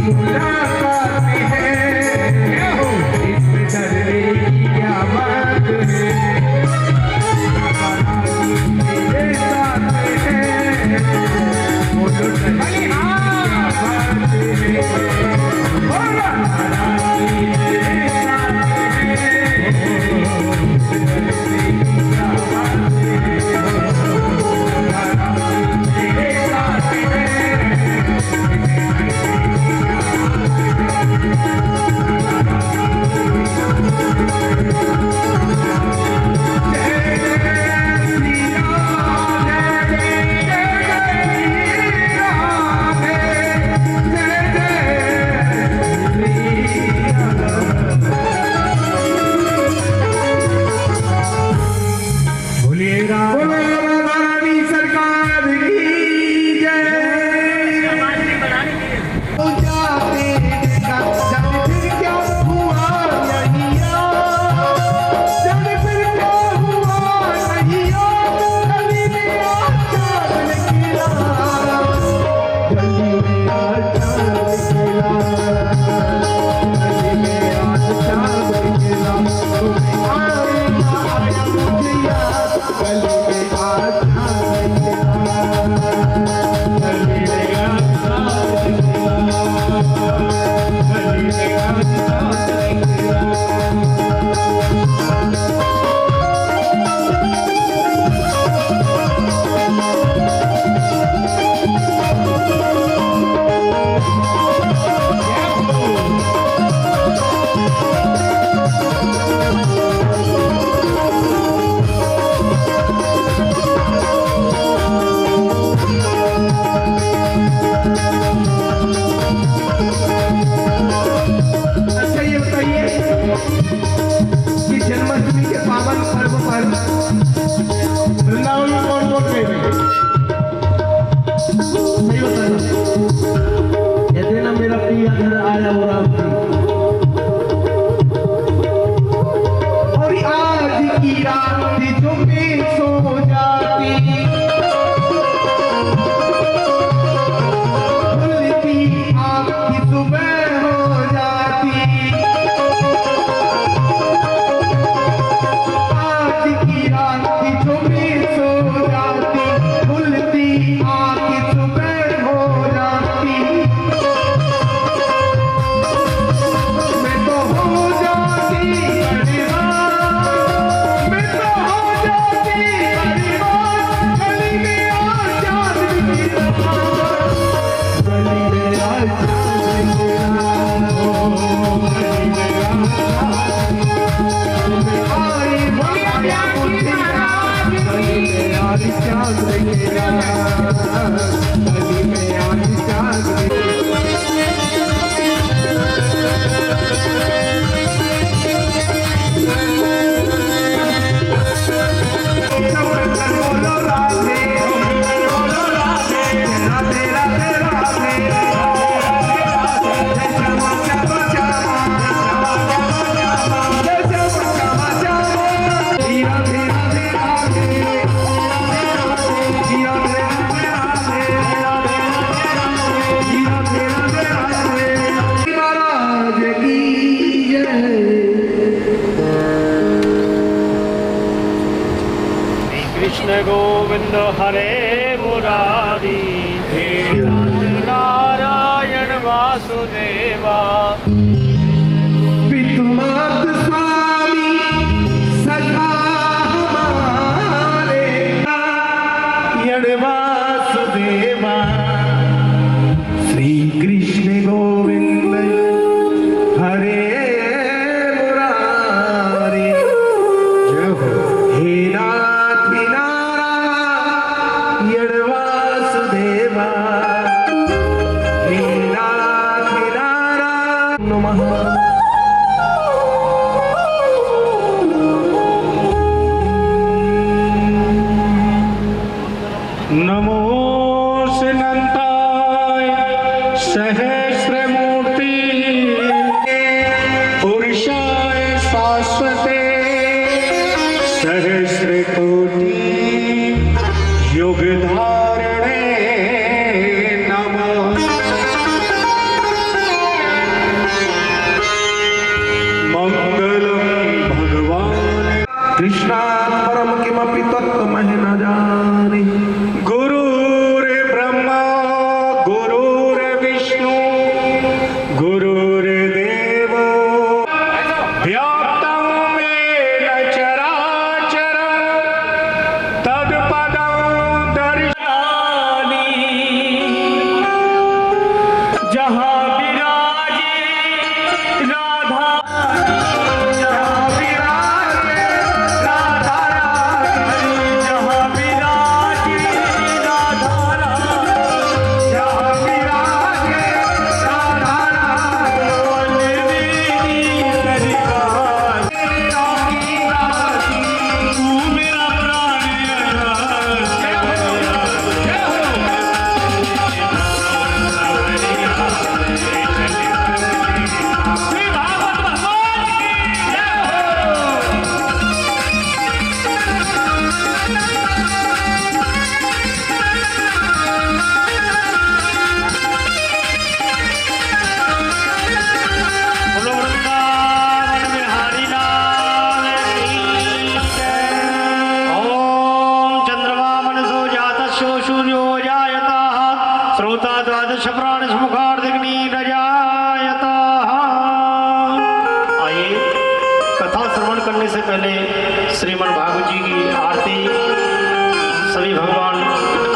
मुलाकात है, इसमें डरने की क्या बात कृष्ण गोविंद हरे मुरारी हे नारायण वासुदेवा पितुमात स्वामी सखा हमारे नारायण वासुदेवा श्री कृष्ण गोविंद हरे मुरारी जय हो हे नमो अनंताय सहस्रमूर्ति पुरुषाय शाश्वते सहस्रकोटि युगधारणे नमः मंगलम भगवान कृष्णात् परम किमपि तत्त्वमहि न जाने गुरुर्ब्रह्मा गुरुर्विष्णु गुरुर्देवो व्याप्तं येन चराचरं तत्पदं दर्शयामि जहाँ विराजे राधा श्रोता द्वादश प्राण आइए कथा श्रवण करने से पहले श्रीमद् भागवत जी की आरती सभी भगवान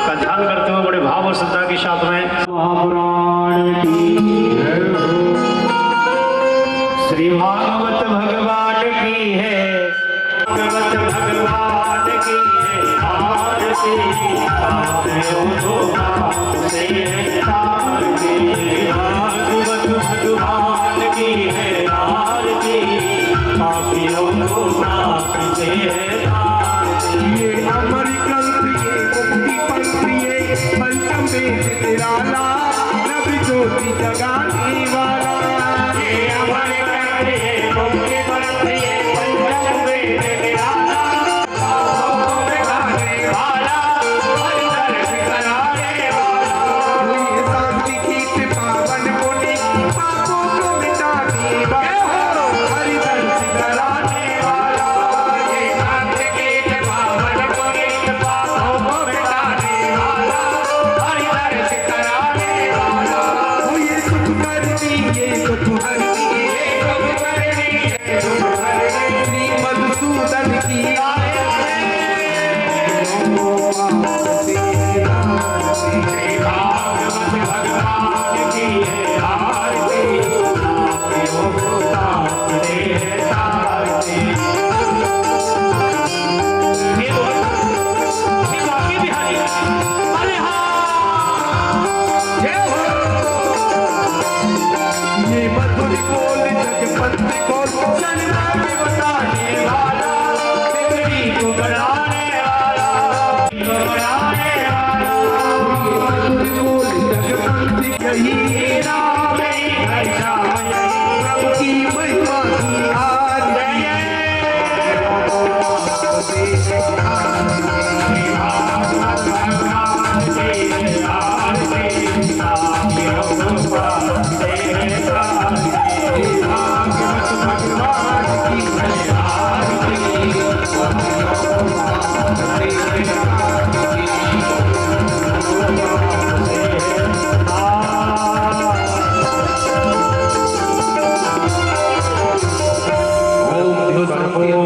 का ध्यान करते हुए बड़े भाव और श्रद्धा के साथ में महापुराण की श्री भागवत भगवान की है भागवत भगवान की है आरती भागवत भगवान की है आरती पापियों को प्राप्त से ये अमर ग्रंथ ये मुक्ति पंथ ये पंचम वेद निराला नभ ज्योति जगाने वाला ये अमर ग्रंथ ये मुक्ति पंथ ये पंचम वेद निराला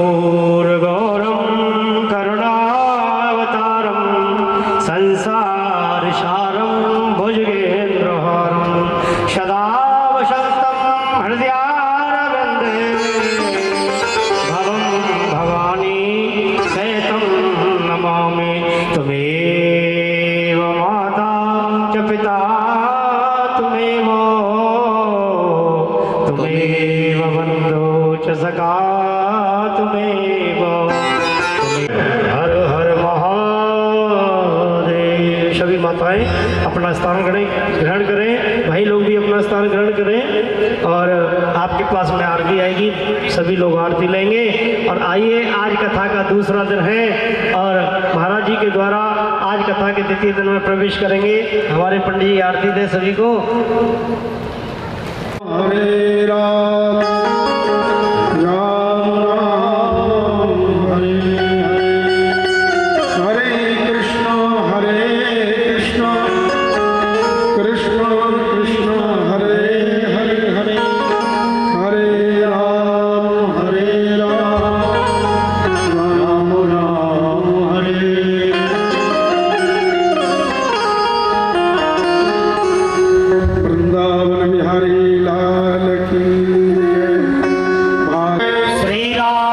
कर्पूरगौरं करुणावतारं संसारसारं भुजगेन्द्रहारं सदा वसन्तं हृदयारविन्दे भवं भवानी सहितं नमामि। त्वमेव माता च पिता त्वमेव बन्धु च सखा त्वमेव। हर हर महादेव। सभी माताएं अपना स्थान ग्रहण करें, भाई लोग भी अपना स्थान ग्रहण करें और आपके पास में आरती आएगी, सभी लोग आरती लेंगे। और आइए, आज कथा का दूसरा दिन है और महाराज जी के द्वारा आज कथा के द्वितीय दिन में प्रवेश करेंगे। हमारे पंडित जी आरती दें सभी को। हरे राम राम राम हरे हरे कृष्ण कृष्ण कृष्ण हरे हरे हरे हरे राम राम राम हरे। वृंदावन बिहारी लाल की जय। श्री राधे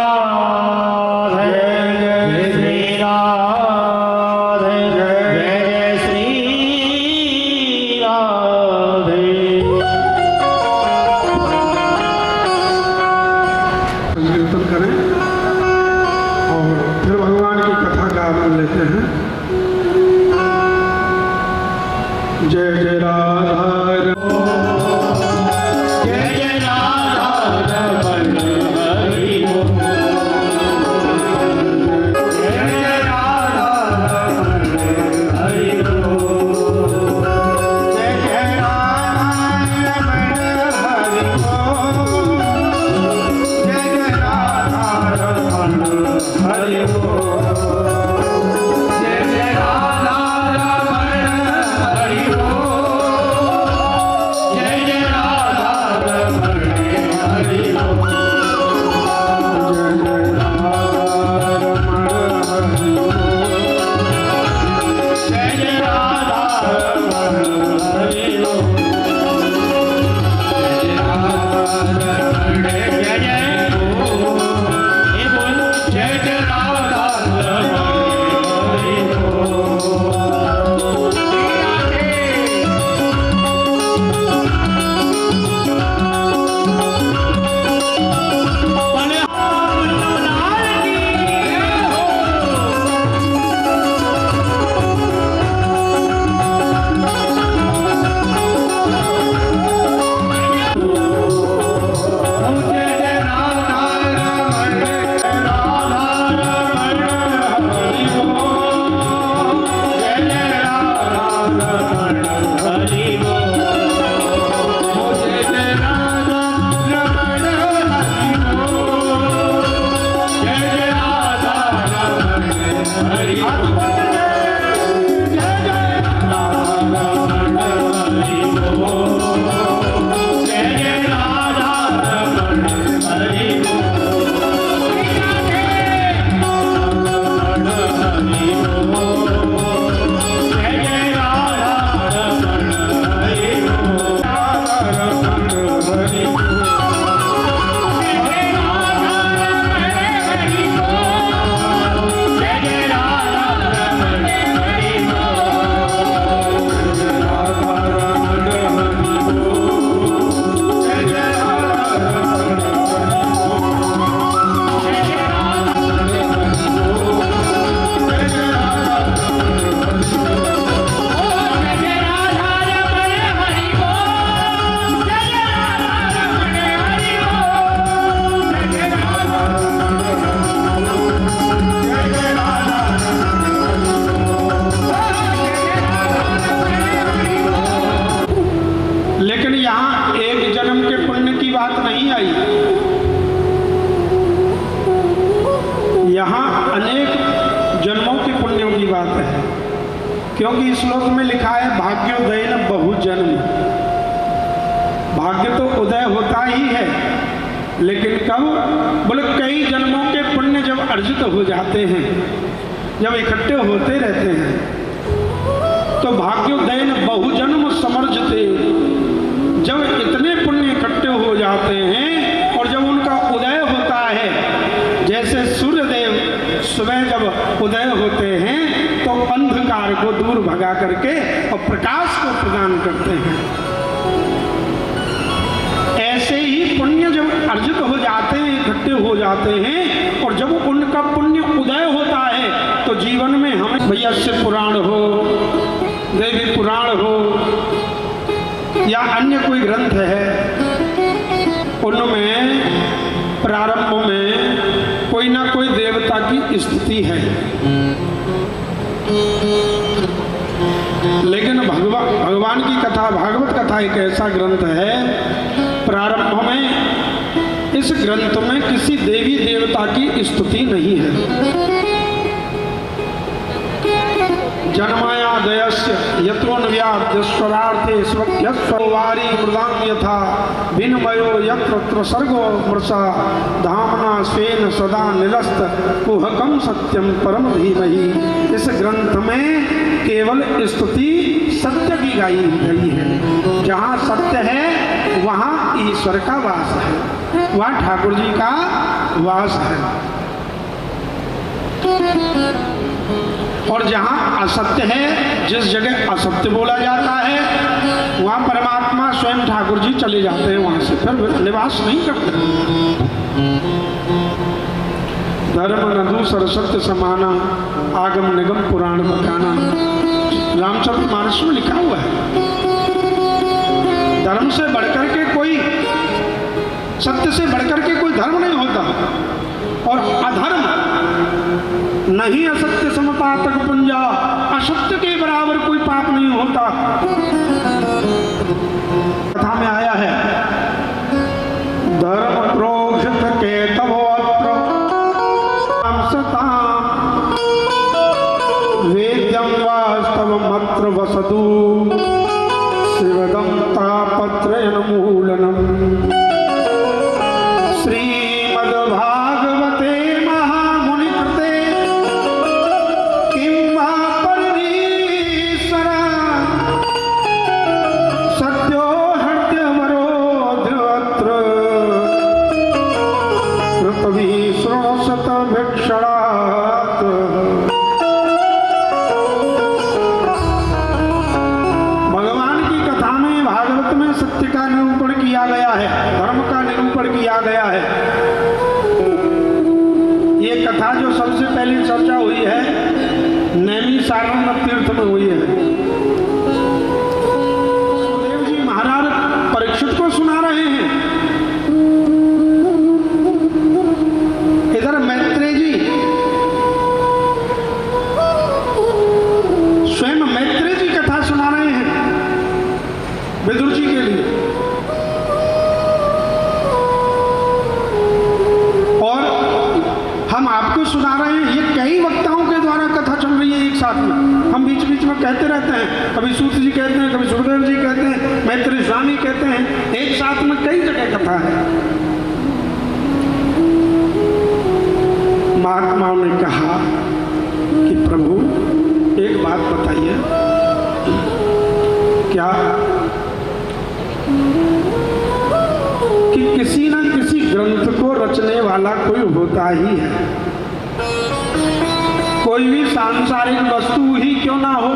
श्री राधे जय श्री राधे। संकीर्तन करें और फिर भगवान की कथा का आनंद लेते हैं। जय जय राधा जय जय राधा रमण हरि बोल। जय जय राधा रमण हरि बोल। जय जय राधा रमण हरि बोल। जय जय राधा रमण हरि बोल। जय जय राधा रमण हरि बोल। जय जय राधा रमण हरि बोल। जय जय राधा रमण हरि बोल। जय जय राधा रमण जय जय बोल। ये बोल जय जय राधा रमण हरि बोल। क्योंकि इस श्लोक में लिखा है भाग्योदय न बहु जन्म। भाग्य तो उदय होता ही है लेकिन कब? बोले कई जन्मों के पुण्य जब अर्जित हो जाते हैं, जब इकट्ठे होते रहते हैं, तो भाग्योदयन बहुजन्म समर्जते, जब इतने पुण्य इकट्ठे हो जाते हैं और जब उनका उदय होता है, जैसे सूर्यदेव सुबह जब उदय होते हैं तो अंधकार को दूर भगा करके और प्रकाश को प्रदान करते हैं, ऐसे ही पुण्य जब अर्जित हो जाते हैं, इकट्ठे हो जाते हैं, और जब उनका पुण्य उदय होता है तो जीवन में हमें भैया शिव पुराण हो, देवी पुराण हो या अन्य कोई ग्रंथ है, उनमें प्रारंभ में कोई ना कोई देवता की स्तुति है। लेकिन भगवान की कथा, भागवत कथा एक ऐसा ग्रंथ है, प्रारंभ में इस ग्रंथ में किसी देवी देवता की स्तुति नहीं है। जन्मायादयस्य यत्रोन्व्याद्यस्वरार्थे स्वयस्ववारी मृदां यथा विनिमयो यत्र सर्गो मृषा धामना स्वेन सदा निलस्त कुहकम सत्यम परम धीमहि। इस ग्रंथ में केवल स्तुति सत्य की गाई गई है। जहाँ सत्य है वहाँ ईश्वर का वास है, वहाँ ठाकुर जी का वास है। और जहाँ असत्य है, जिस जगह असत्य बोला जाता है, वहाँ परमात्मा स्वयं ठाकुर जी चले जाते हैं, वहाँ से फिर निवास नहीं करते। धर्म नदु सरस्वती समाना आगम निगम पुराण बताना, रामचरितमानस में लिखा हुआ है। धर्म से बढ़कर के कोई, सत्य से बढ़कर के कोई धर्म नहीं होता, और अधर्म नहीं असत्य समपातक पुंजा, असत्य के बराबर कोई पाप नहीं होता। कथा में आया है, धर्म प्रोक्षित के तवोत्र वेद्यम वास्तव मत्र वसतु शिवदम तापत्रयन मूलनम। जो सबसे पहली चर्चा हुई है नैमिषारण्य तीर्थ में हुई है। सुखदेव जी महाराज परीक्षित को सुना रहे हैं, इधर मैत्रेय जी स्वयं मैत्रेय जी कथा सुना रहे हैं विदुर जी के लिए। हम आपको सुना रहे हैं, ये कई वक्ताओं के द्वारा कथा चल रही है एक साथ में। हम बीच बीच में कहते रहते हैं, कभी सूत जी कहते हैं, कभी सुखदेव जी कहते हैं, मैत्रेय स्वामी कहते हैं, एक साथ में कई जगह कथा है। महात्माओं ने कहा कि प्रभु एक बात बताइए, क्या कि किसी न किसी ग्रंथ को रचने वाला कोई होता ही है। कोई भी सांसारिक वस्तु ही क्यों ना हो,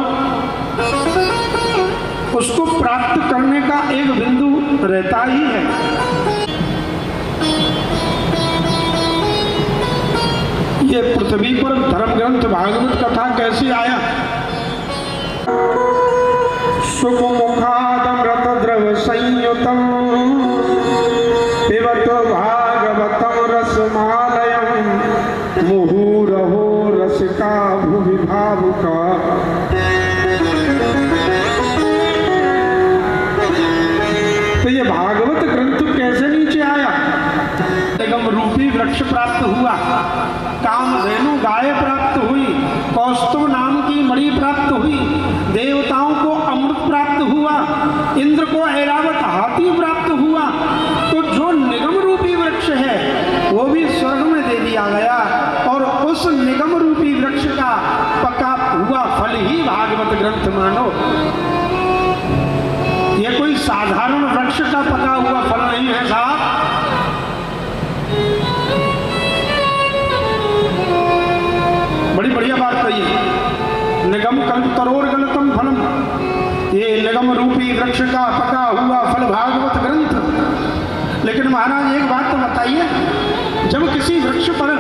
उसको प्राप्त करने का एक बिंदु रहता ही है। ये पृथ्वी पर धर्म ग्रंथ भागवत कथा कैसे आया? सुमुखादमृत द्रव संयुतम पिबत भागवतम रसमालयम मुहुरहो रसिका भुवि भावुका। तो ये भागवत ग्रंथ कैसे नीचे आया? निगम रूपी वृक्ष प्राप्त हुआ, कामधेनु गाय प्राप्त हुई, कौस्तुभ नाम की मणि प्राप्त हुई, देवताओं को अमृत प्राप्त हुआ, इंद्र को ऐरावत हाथी प्राप्त हुआ। तो जो निगम रूपी वृक्ष दे दिया गया और उस निगम रूपी वृक्ष का पका हुआ फल ही भागवत ग्रंथ मानो। ये कोई साधारण वृक्ष का पका हुआ फल नहीं है साहब। बड़ी बढ़िया बात कही है। निगम कल्प तरोर गलतम फलम, ये निगम रूपी वृक्ष का पका हुआ फल भागवत ग्रंथ। लेकिन महाराज एक बात तो बताइए, जब किसी वृक्ष पर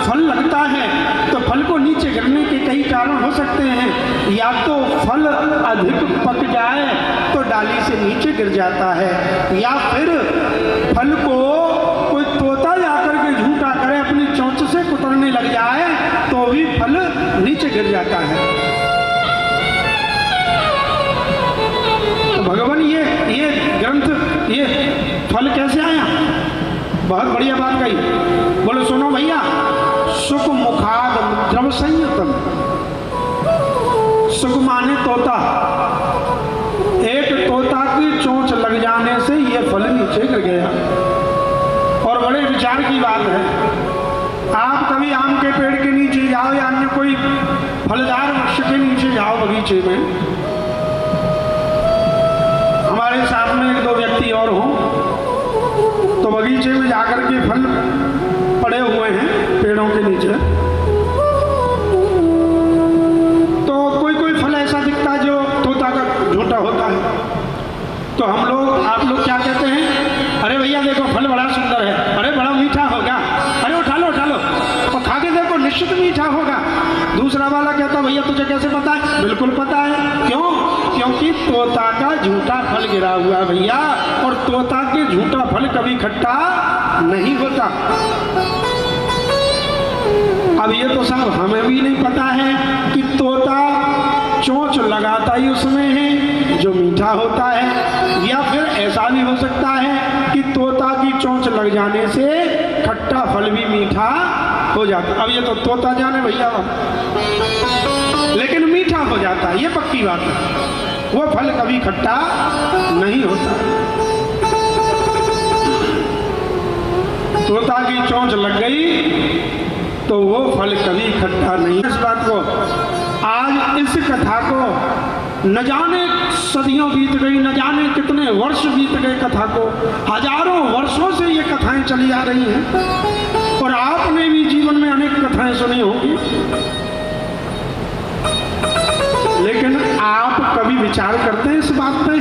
फल लगता है तो फल को नीचे गिरने के कई कारण हो सकते हैं। या तो फल अधिक पक जाए तो डाली से नीचे गिर जाता है, या फिर फल को कोई तोता जाकर के झूठा करे अपनी चोंच से कुतरने लग जाए तो भी फल नीचे गिर जाता है। तो भगवान ये ग्रंथ, ये फल कैसे आया? बहुत बढ़िया बात कही। बोलो सुनो भैया, सुख मुखाद द्रव संयुतम। सुख माने तोता, एक तोता की चोंच लग जाने से ये फल नीचे गिर गया। और बड़े विचार की बात है, आप कभी आम के पेड़ के नीचे जाओ या अन्य कोई फलदार वृक्ष के नीचे जाओ बगीचे में, हमारे साथ में एक दो व्यक्ति और हों तो बगीचे में जाकर के फल पड़े हुए हैं पेड़ों के नीचे, तो कोई कोई फल ऐसा दिखता है जो तोता का झूठा होता है। तो आप लोग क्या कहते हैं, अरे भैया देखो फल बड़ा सुंदर है, अरे बड़ा मीठा होगा, अरे उठा लो और खा के देखो निश्चित मीठा होगा। दूसरा वाला कहता भैया तुझे कैसे पता है? बिल्कुल पता है। क्यों? क्योंकि तोता का झूठा फल गिरा हुआ भैया, और तोता के झूठा फल कभी खट्टा नहीं होता। अब ये तो साहब हमें भी नहीं पता है कि तोता चोंच लगाता ही उसमें है जो मीठा होता है, या फिर ऐसा भी हो सकता है कि तोता की चोंच लग जाने से खट्टा फल भी मीठा हो जाता। अब ये तो तोता जाने भैया, लेकिन मीठा हो जाता है, ये पक्की बात है। वो फल कभी खट्टा नहीं होता। तोता की चोंच लग गई तो वो फल कभी खट्टा नहीं। इस बात को, आज इस कथा को न जाने सदियों बीत गई, न जाने कितने वर्ष बीत गए कथा को, हजारों वर्षों से ये कथाएं चली आ रही हैं और आपने भी जीवन में अनेक कथाएं सुनी होंगी। लेकिन आप कभी विचार करते हैं इस बात पे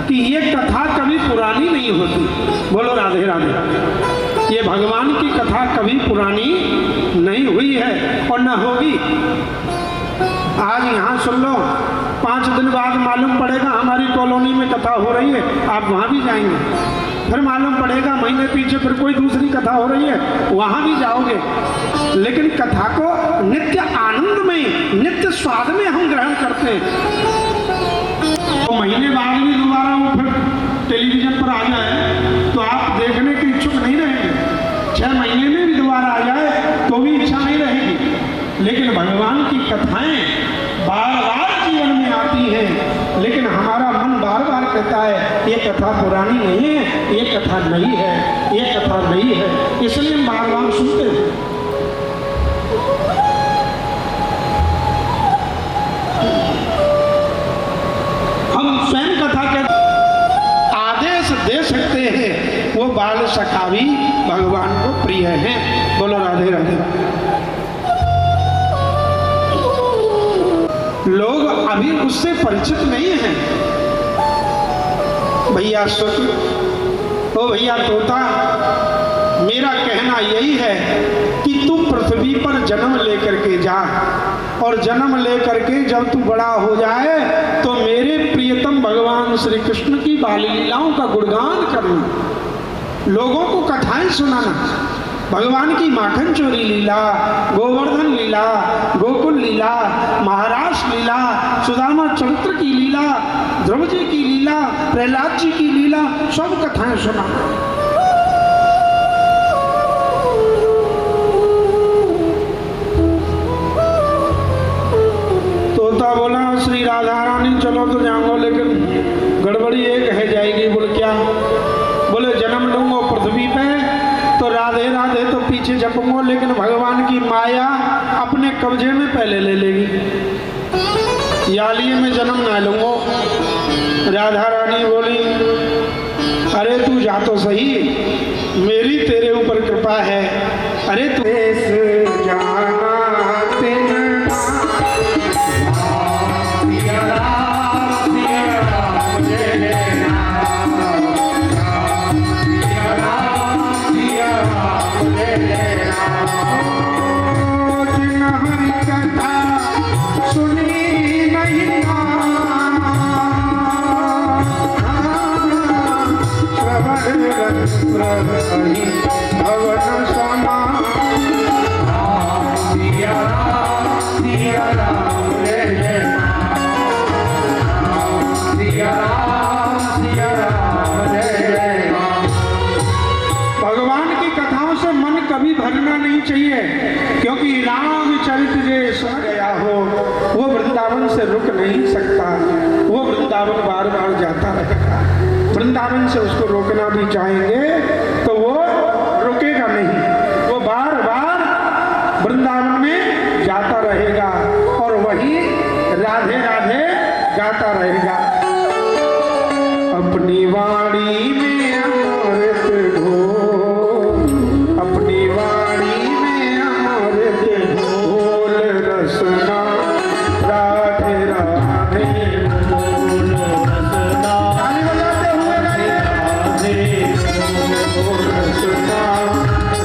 कि ये कथा कभी पुरानी नहीं होती? बोलो राधे राधे। ये भगवान की कथा कभी पुरानी नहीं हुई है और न होगी। आज यहाँ सुन लो, 5 दिन बाद मालूम पड़ेगा हमारी कॉलोनी में कथा हो रही है, आप वहाँ भी जाएंगे। फिर मालूम पड़ेगा महीने पीछे फिर कोई दूसरी कथा हो रही है, वहाँ भी जाओगे। लेकिन कथा को नित्य आनंद में, नित्य स्वाद में हम ग्रहण करते हैं। तो महीने बाद भी दोबारा वो फिर टेलीविजन पर आ जाए तो आप देखने के इच्छुक नहीं रहेंगे। 6 महीने में भी दोबारा आ जाए तो भी इच्छा नहीं रहेगी। लेकिन भगवान की कथाएं बार बार जीवन में आती हैं, लेकिन हमारा मन बार बार कहता है ये कथा पुरानी नहीं है, ये कथा नई है, ये कथा नई है, इसलिए हम बार बार सुनते हैं। हम स्वयं कथा के आदेश दे सकते हैं, वो बाल सखा भी भगवान को प्रिय है। बोलो राधे राधे। लोग अभी उससे परिचित नहीं हैं। भैया सुख, ओ भैया तोता, मेरा कहना यही है कि तू पृथ्वी पर जन्म लेकर के जा, और जन्म लेकर के जब तू बड़ा हो जाए तो मेरे प्रियतम भगवान श्री कृष्ण की बाल लीलाओं का गुणगान करना, लोगों को कथाएं सुनाना। भगवान की माखन चोरी लीला, गोवर्धन लीला, गोकुल लीला, महाराष्ट्र लीला, सुदामा चरित्र की लीला, ध्रुव जी की लीला, प्रहलाद जी की लीला, सब कथाएं सुना। तोता बोला श्री राधा रानी चलो तो जाऊंगा, लेकिन गड़बड़ी एक है जाएगी। बोले क्या? बोले जन्म लूंगा पृथ्वी पे तो राधे राधे तो पीछे पीछे झपकूंगा, लेकिन भगवान की माया अपने कब्जे में पहले ले लेगी। यालिए में जन्म ना लूंगा। राधा रानी बोली, अरे तू जा तो सही, मेरी तेरे ऊपर कृपा है। अरे तू जाना भगवान की कथाओं से मन कभी भरना नहीं चाहिए, क्योंकि रामचरित जो सुन गया हो वो वृंदावन से रुक नहीं सकता। वो वृंदावन बार बार जाता रहेगा। वृंदावन से उसको रोकना भी चाहेंगे तो वो रुकेगा नहीं, वो बार बार वृंदावन में जाता रहेगा और वही राधे राधे गाता रहेगा। अपनी वाणी में अमृत घोल, अपनी वाणी में अमृत घोल रसना राधे राधे बोल रसना। ताली बजाते हुए राधे बोल रसना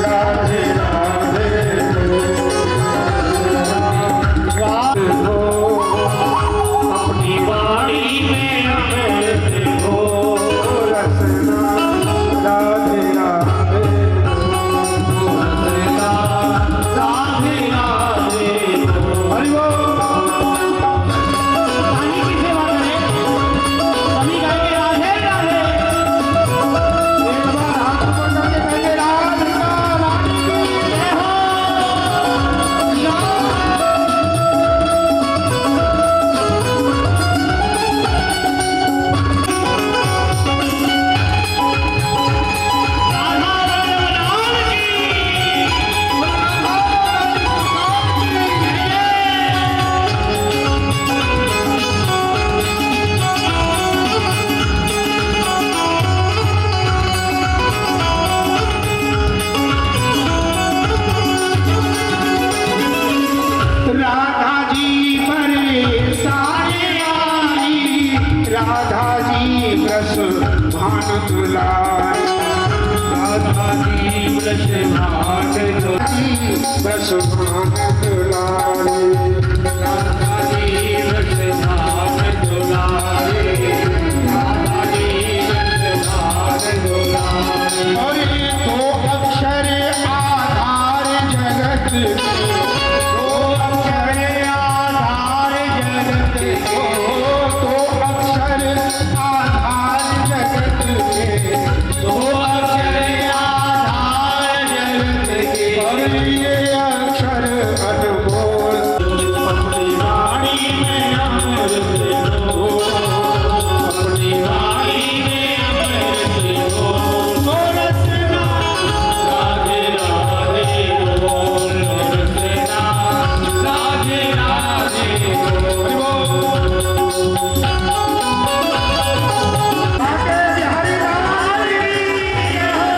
राधे राधे अपनी वाणी में अमृत घोल रसना राधे राधे राधे राधे। हरि बोल। रानी की सेवा करें, सभी गाएंगे राधे राधे। एक बार हाथ ऊपर करके कहेंगे राधिका रानी की जय हो। राधा जी परेशानी आई, राधा जी ब्रस भान दुलारी, राधा जी ब्रज भाग दुलारी, ब्रस भान दुलारी। राधा जी ब्रज भाग दुलारी, राधा जी ब्रज भाग दुलारी। और ये दो अक्षर आधार जगत के, दो अक्षर आधार जगत के, दो अक्षर आधार जगत के, दो अक्षर आधार जगत के। और ये अक्षर अनमोल। अपनी वाणी में अमृत घोल, अपनी वाणी में अमृत घोल रसना राधे राधे बोल रसना राधे राधे बोल। आके बिहारी लाल की जय हो।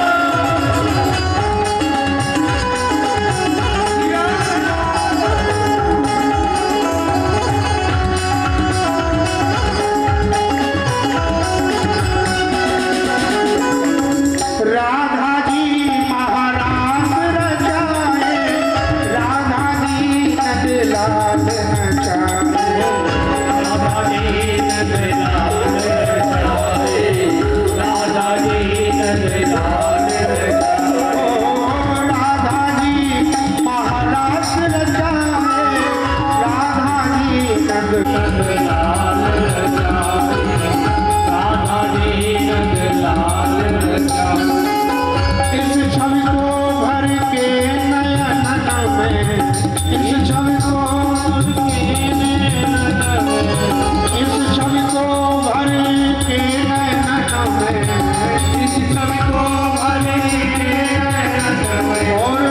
राधा जी महारास रचाए, राधा जी नंदलाल नचाए। राधा जी नंदलाल रचाए, राधा जी नंदलाल रचाए। राधा जी महारास रचाए, राधा जी नंदलाल रचाए, राधा जी नंदलाल रचाए। इस छवि को भर के नयन में, इस छवि को भर के नयन में, इस छवि को भर के नयन में, इस छवि को भर के नयन में। और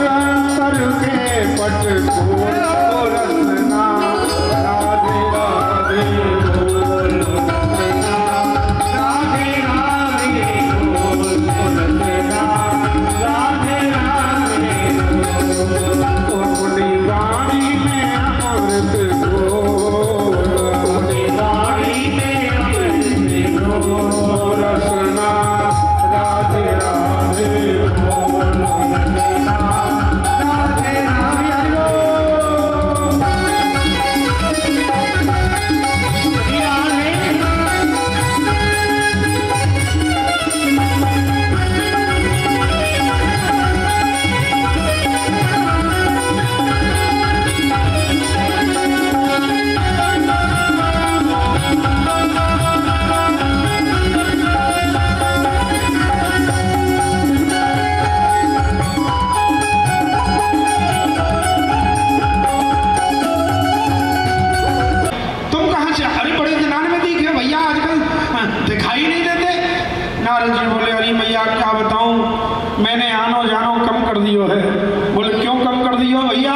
मैंने आनो जानो कम कर दियो है। बोले क्यों कम कर दियो भैया?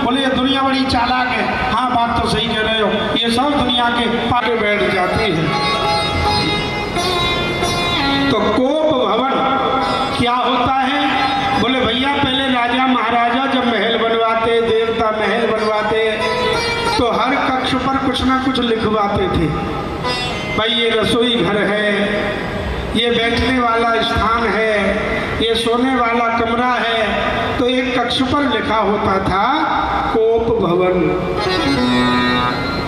बोले ये दुनिया बड़ी चालाक है। हाँ बात तो सही कह रहे हो, ये सब दुनिया के आगे बैठ जाती है। तो कोप भवन क्या होता है? बोले भैया पहले राजा महाराजा जब महल बनवाते, देवता महल बनवाते, तो हर कक्ष पर कुछ ना कुछ लिखवाते थे। भाई ये रसोई घर है, ये बैठने वाला स्थान है, ये सोने वाला कमरा है। तो एक कक्ष पर लिखा होता था कोप भवन।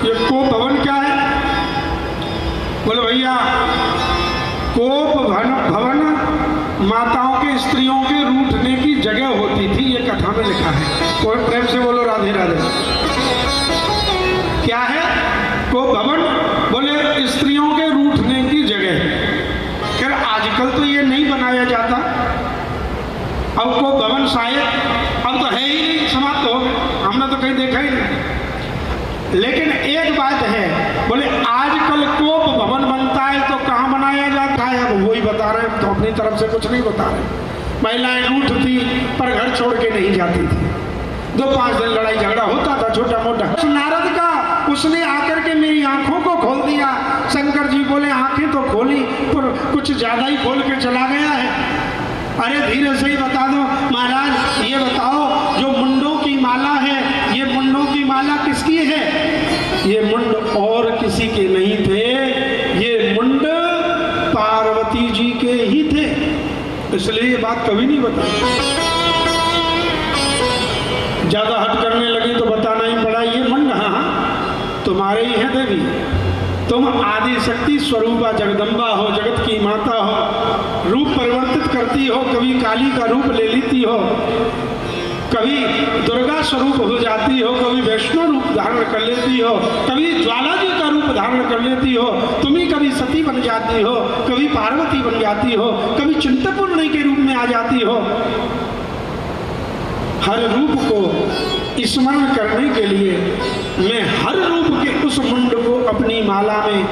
ये कोप भवन क्या है? बोले भैया कोप भवन माताओं के, स्त्रियों के रूठने की जगह होती थी, ये कथा में लिखा है। कोई प्रेम से बोलो राधे राधे। क्या है कोप भवन? बोले स्त्रियों के रूठने की जगह। खैर आजकल तो ये नहीं बनाया जाता, अब कोप भवन शायद अब तो है ही नहीं, समाप्त हो गए, हमने तो कहीं देखा ही नहीं। लेकिन एक बात है, बोले आजकल कोप भवन बनता है तो कहाँ बनाया जाता है? अब वही बता रहे हैं, तो अपनी तरफ से कुछ नहीं बता रहे। महिलाएं रूठती पर घर छोड़ के नहीं जाती थी। 2-5 दिन लड़ाई झगड़ा होता था छोटा मोटा। नारद का उसने आकर के मेरी आंखों को खोल दिया। शंकर जी बोले आंखें तो खोली पर कुछ ज्यादा ही खोल के चला गया है। अरे धीरे से ही बता दो महाराज, ये बताओ जो मुंडों की माला है, ये मुंडों की माला किसकी है? ये मुंड और किसी के नहीं थे, ये मुंड पार्वती जी के ही थे। इसलिए ये बात कभी नहीं बताई। ज्यादा हट करने लगी तो बताना ही पड़ा। ये मुंड हाँ तुम्हारे ही है देवी, तुम आदि शक्ति स्वरूपा जगदम्बा हो, जगत की माता हो, रूप परिवर्तित करती हो, कभी काली का रूप ले लेती हो, कभी दुर्गा स्वरूप हो जाती हो, कभी वैष्णो रूप धारण कर लेती हो, कभी ज्वाला जी का रूप धारण कर लेती हो, तुम ही कभी सती बन जाती हो, कभी पार्वती बन जाती हो, कभी चिंतपूर्णी के रूप में आ जाती हो। हर रूप को स्मरण करने के लिए मैं हर रूप के उस मुंड को अपनी माला में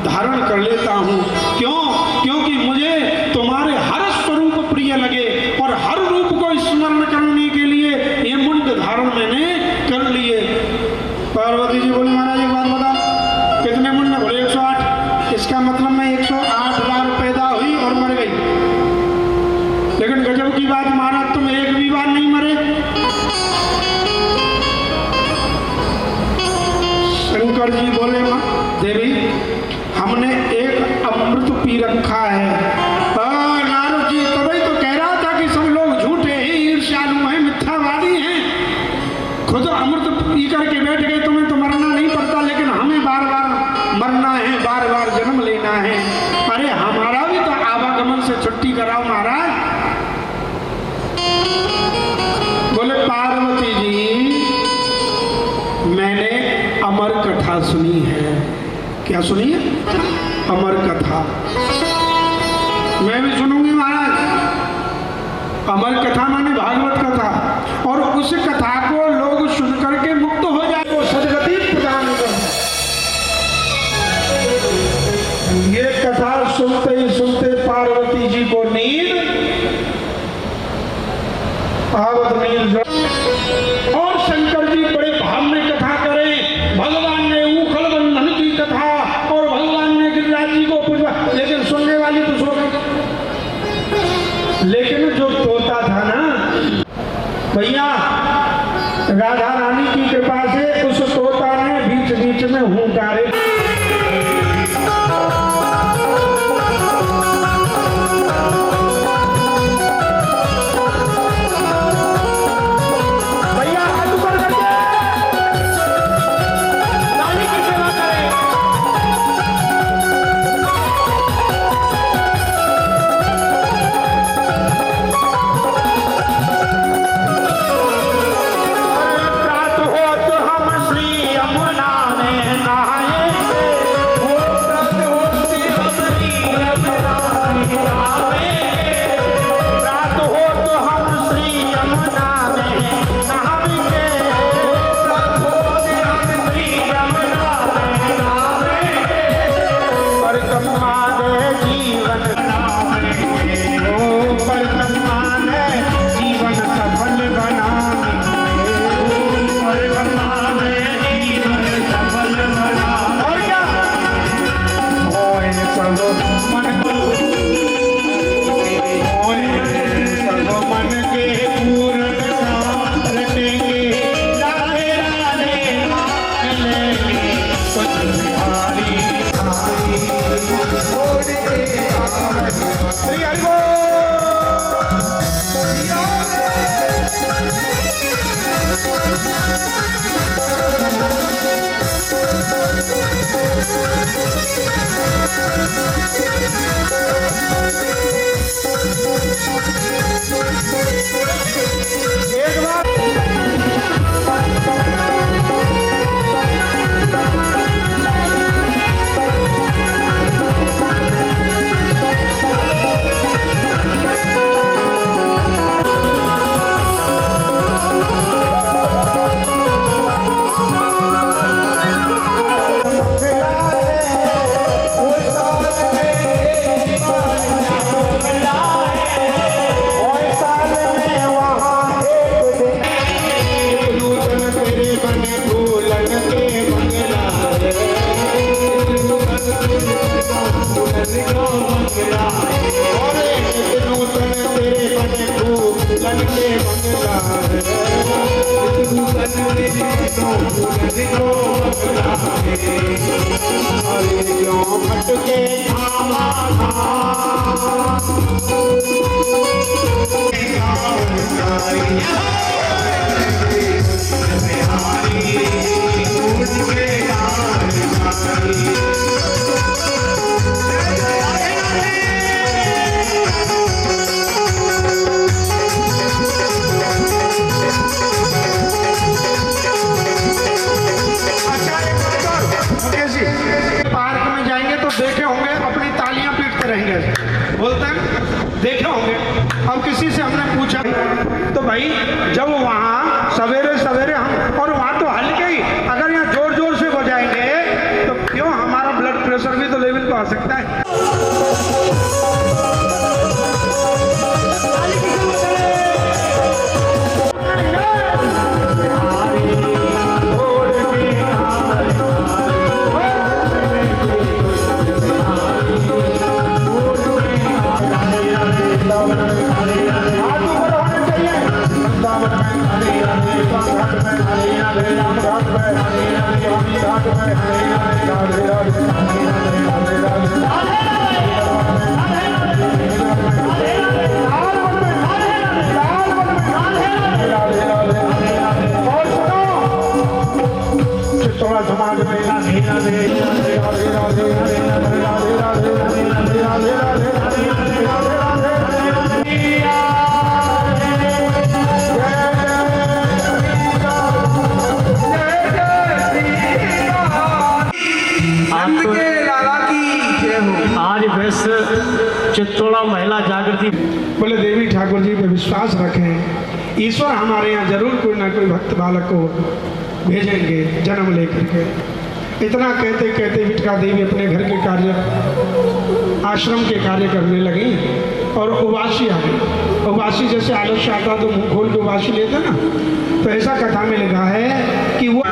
धारण कर लेता हूँ। क्यों? क्योंकि मुझे तुम्हारे हर स्वरूप प्रिय लगे और हर रूप को स्मरण करने के लिए ये मुंड धारण मैंने कर लिए। पार्वती जी बोली महाराज एक बात बताओ, कितने मुंड? बोले 108। इसका मतलब मैं 108 बार पैदा हुई और मर गई। लेकिन गजब की बात महाराज, तुम एक भी बार नहीं मरे। शंकर जी बोले देवी हमने एक अमृत पी रखा है। नारद जी तभी तो कह रहा था कि सब लोग झूठे हैं, ईर्ष्यालु हैं, मिथ्यावादी हैं। खुद अमृत पी करके बैठ गए, तुम्हें तो मरना नहीं पड़ता, लेकिन हमें बार बार मरना है, बार बार जन्म लेना है। अरे हमारा भी तो आवागमन से छुट्टी कराओ महाराज। बोले पार्वती जी मैंने अमर कथा सुनी है। क्या सुनी है? अमर कथा। मैं भी सुनूंगी महाराज। अमर कथा माने भागवत कथा, और उस कथा को लोग सुन करके मुक्त हो जाए, वो सदगति प्रदान कर। ये कथा सुनते ही सुनते पार्वती जी को नींद भागवत नींद, और शंकर जी राधा रानी की कृपा से उस तोता ने बीच बीच में हुंकारे। देखे होंगे। अब किसी से हमने पूछा तो भाई जब वहाँ सवेरे सवेरे हम, और वहाँ तो हल्के ही, अगर यहाँ जोर जोर से बजाएंगे तो क्यों हमारा ब्लड प्रेशर भी तो लेवल पे आ सकता है। समाज में आज वैसे चित्तौड़ा महिला जागृति बोले देवी ठाकुर जी पे विश्वास रखें, ईश्वर हमारे यहाँ जरूर कोई ना कोई भक्त बालक को भेजेंगे जन्म लेकर के। इतना कहते कहते विटका देवी अपने घर के कार्य, आश्रम के कार्य करने लगी और उबासी आ गई। उबासी जैसे आलस्य आता तो मुंह खोल के उबासी लेते ना, तो ऐसा कथा में लिखा है कि वो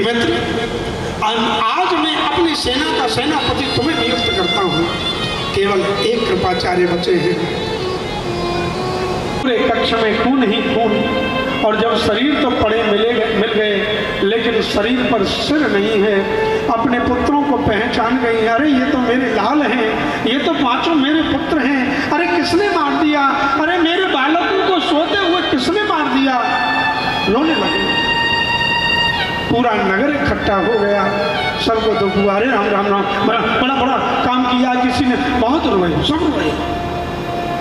मित्र, आज मैं अपनी सेना का सेनापति तुम्हें नियुक्त करता हूँ। केवल एक कृपाचार्य बचे हैं। पूरे कक्ष में खून ही खून, और जब शरीर तो पड़े मिल गए, लेकिन शरीर पर सिर नहीं है। अपने पुत्रों को पहचान गई, अरे ये तो मेरे लाल हैं, ये तो पांचों मेरे पुत्र हैं। अरे किसने मार दिया? अरे मेरे बालकों को सोते हुए किसने मार दिया? रोने लगे। पूरा नगर इकट्ठा हो गया, सबको दुख हुआ। अरे राम राम राम, बड़ा बड़ा काम किया किसी ने, बहुत रोए, सब रोए।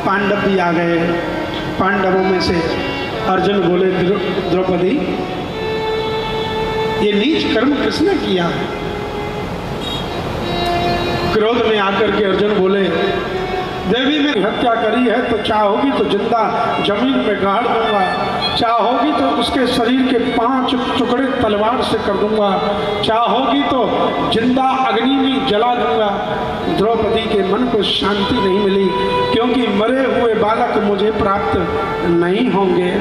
पांडव भी आ गए। पांडवों में से अर्जुन बोले, द्रौपदी ये नीच कर्म किसने किया? क्रोध में आकर के अर्जुन बोले, देवी ने हत्या करी है तो चाहोगी तो जिंदा जमीन में गाड़ दूंगा, चाहोगी तो उसके शरीर के 5 टुकड़े तलवार से कर दूंगा, चाहोगी तो जिंदा अग्नि में जला दूंगा। द्रौपदी के मन को शांति नहीं मिली, क्योंकि मरे हुए बालक मुझे प्राप्त नहीं होंगे।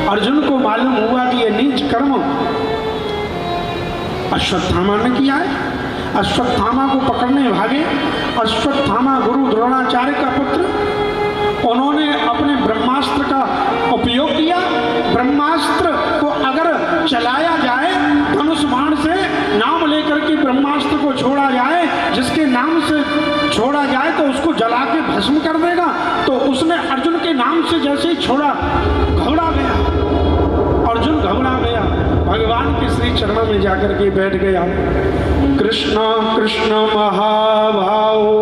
अर्जुन को मालूम हुआ कि ये नीच कर्म अश्वत्थामा ने किया है। अश्वत्थामा को पकड़ने भागे। अश्वत्थामा गुरु द्रोणाचार्य का पुत्र, उन्होंने अपने ब्रह्मास्त्र का उपयोग किया। ब्रह्मास्त्र को अगर चलाया जाए, धनुष बाण से नाम लेकर के ब्रह्मास्त्र को छोड़ा जाए, जिसके नाम से छोड़ा जाए तो उसको जला के भस्म कर देगा। तो उसने अर्जुन के नाम से जैसे ही छोड़ा, घबरा गया। अर्जुन घबरा गया, भगवान के श्री चरणों में जाकर के बैठ गया। कृष्ण कृष्ण महाभावो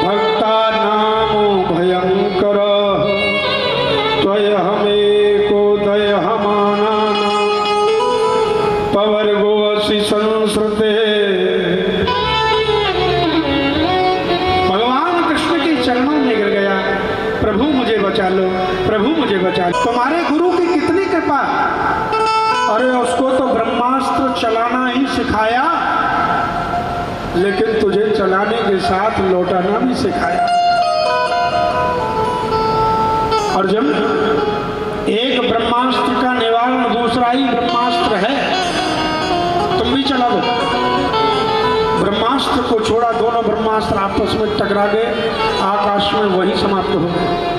भक्ता नामो भयंकर त्वयहमेको दयहमाना पवर्गोऽसि संसृते। भगवान कृष्ण के चरणों में गिर गया, प्रभु मुझे बचा लो, प्रभु मुझे बचा लो। तुम्हारे गुरु की कितनी कृपा। अरे उसको तो ब्रह्मास्त्र चलाना ही सिखाया, लेकिन तुझे चलाने के साथ लौटाना भी सिखाया। अर्जुन, एक ब्रह्मास्त्र का निवारण दूसरा ही ब्रह्मास्त्र है, तुम भी चला दो। ब्रह्मास्त्र को छोड़ा, दोनों ब्रह्मास्त्र आपस में टकरा गए, आकाश में वही समाप्त हो गए।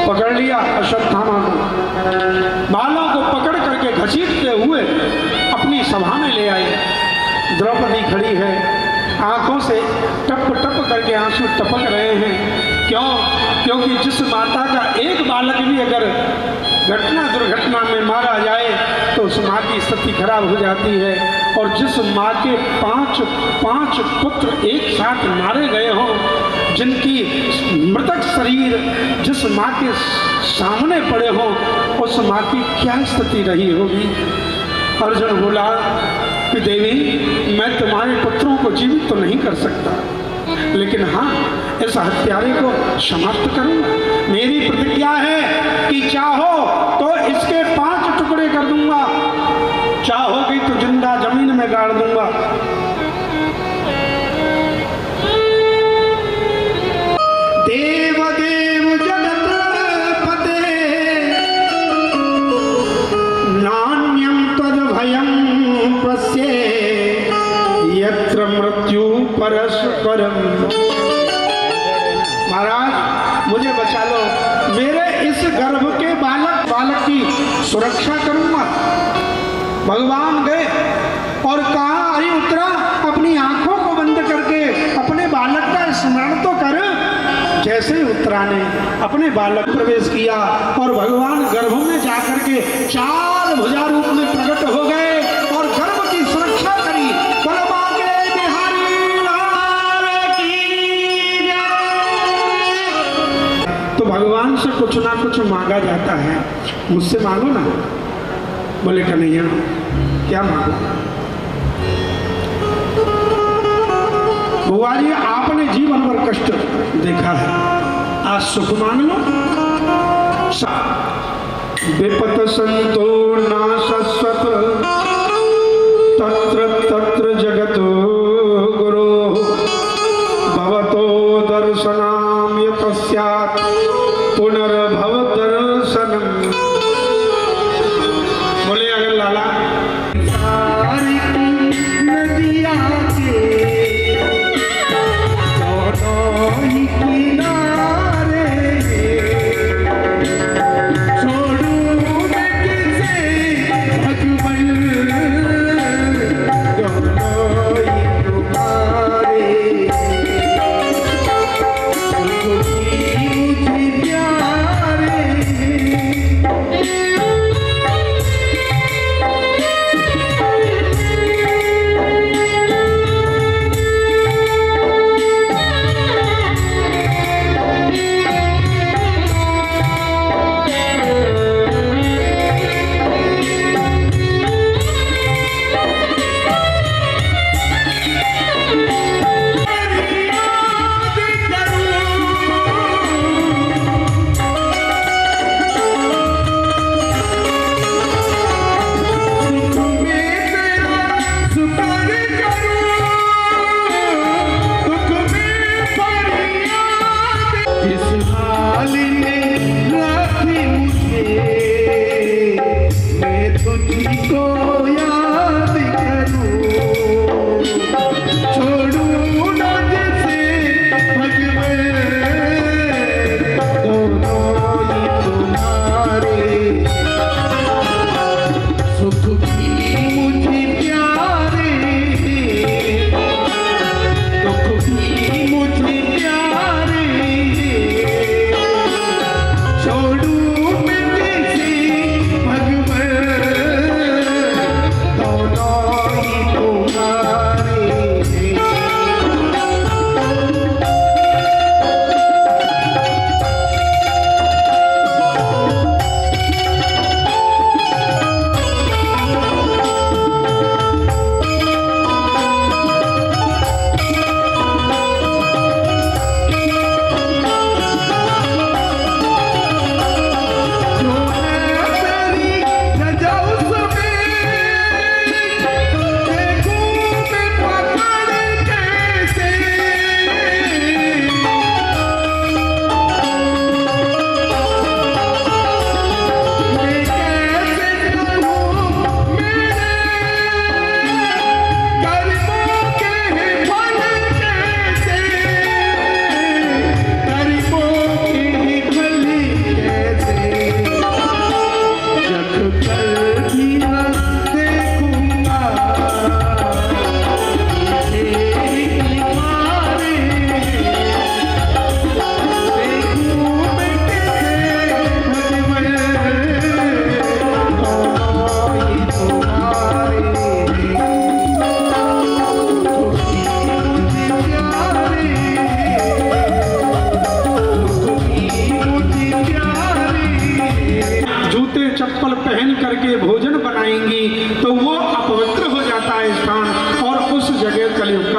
पकड़ लिया अश्वत्थामा को, बालों को पकड़ करके घसीटते हुए अपनी सभा में ले आए। द्रौपदी खड़ी है, आंखों से टप टप करके आंसू टपक रहे हैं। क्यों? क्योंकि जिस माता का एक बालक भी अगर घटना दुर्घटना में मारा जाए तो उस माँ की स्थिति खराब हो जाती है। और जिस माँ के पांच पुत्र एक साथ मारे गए हों, जिनकी मृतक शरीर जिस माँ के सामने पड़े हों, उस माँ की क्या स्थिति रही होगी। अर्जुन बोला कि देवी, मैं तुम्हारे पुत्रों को जीवित तो नहीं कर सकता, लेकिन हाँ, इस हत्यारे को समाप्त करूंगा। मेरी प्रतिज्ञा है कि चाहो तो इसके 5 टुकड़े कर दूंगा, चाहोगी तो जिंदा जमीन में गाड़ दूंगा। देव देव जगत्पते नान्यं तद भयं पश्ये यत्र मृत्यु परस्परम। महाराज मुझे बचा लो, मेरे इस गर्भ के बालक की सुरक्षा करूंगा। भगवान गए और कहा, अरे उत्तरा, अपनी आंखों को बंद करके अपने बालक का स्मरण तो कर। जैसे उत्तरा ने अपने बालक प्रवेश किया और भगवान गर्भ में जाकर के 4 भुजा रूप में प्रकट हो गए और गर्भ की सुरक्षा करी। तो भगवान से कुछ ना कुछ मांगा जाता है, मुझसे मांगो ना। बोले कन्हैया, क्या मांगो? बुआ जी, आपने जीवन भर कष्ट देखा है, आज सुख मांग लो। विपत संतो न शश्वत तत्र तत्र जगतो गुरो भवतो दर्शनाम यतस्यात् पुनर्भव दर्शनम।